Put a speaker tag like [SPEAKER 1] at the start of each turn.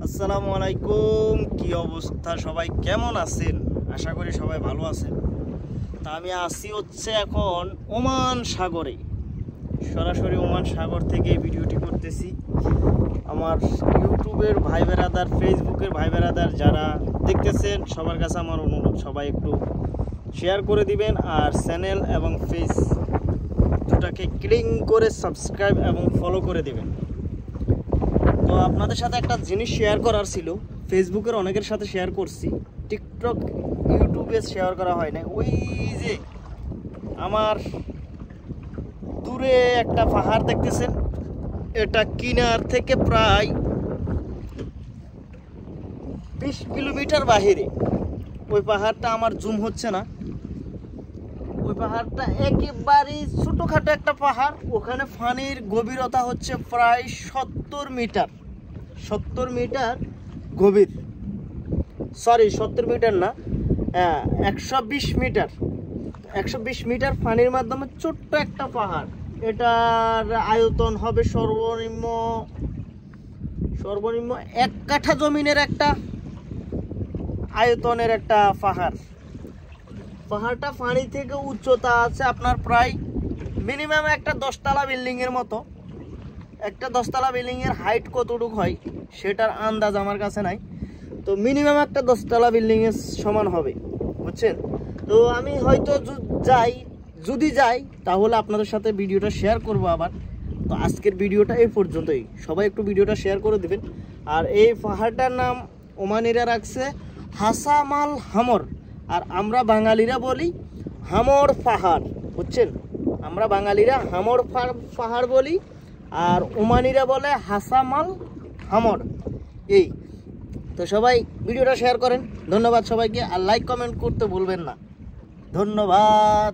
[SPEAKER 1] আসসালামু আলাইকুম। কি অবস্থা, সবাই কেমন আছেন? আশা করি সবাই ভালো আছেন। তা আমি আসি হচ্ছে এখন ওমান সাগরে, সরাসরি ওমান সাগর থেকে ভিডিওটি করতেছি। আমার ইউটিউবের ভাই বেরাদার, ফেসবুকের ভাই বেরাদার যারা দেখতেছেন সবার কাছে আমার অনুরোধ, সবাই একটু শেয়ার করে দিবেন আর চ্যানেল এবং পেজ দুটাকে ক্লিক করে সাবস্ক্রাইব এবং ফলো করে দিবেন। তো আপনাদের সাথে একটা জিনিস শেয়ার করার ছিল, ফেসবুকের অনেকের সাথে শেয়ার করছি, টিকটক ইউটিউবে শেয়ার করা হয় না। ওই যে আমার দূরে একটা পাহাড় দেখতেছেন, এটা কিনার থেকে প্রায় 20 কিলোমিটার বাহিরে। ওই পাহাড়টা আমার জুম হচ্ছে না। ওই পাহাড়টা একেবারেই ছোটোখাটো একটা পাহাড়। ওখানে পানির গভীরতা হচ্ছে প্রায় 70 মিটার। 70 মিটার গভীর, সরি 70 মিটার না, 120 মিটার। 120 মিটার পানির মাধ্যমে ছোট্ট একটা পাহাড়। এটার আয়তন হবে সর্বনিম্ন 1 কাঠা জমিনের একটা আয়তনের একটা পাহাড়। পাহাড়টা পানি থেকে উচ্চতা আছে আপনার প্রায় মিনিমাম একটা 10 তলা বিল্ডিংয়ের মতো। একটা 10 তলা বিল্ডিংয়ের হাইট কতটুকু হয় সেটার আন্দাজ আমার কাছে নাই, তো মিনিমাম একটা 10 তলা বিল্ডিংয়ের সমান হবে, বুঝছেন? তো আমি হয়তো যদি যাই তাহলে আপনাদের সাথে ভিডিওটা শেয়ার করব আবার। তো আজকের ভিডিওটা এই পর্যন্তই, সবাই একটু ভিডিওটা শেয়ার করে দেবেন। আর এই পাহাড়টার নাম ওমানিরা রাখছে হাসামাল হামর, আর আমরা বাঙালিরা বলি হামর পাহাড়, বুঝছেন? আমরা বাঙালিরা হামর পাহাড় বলি, আর ওমানিরা বলে হাসামাল হামর। এই তো সবাই ভিডিওটা শেয়ার করেন। ধন্যবাদ সবাইকে, আর লাইক কমেন্ট করতে ভুলবেন না। ধন্যবাদ।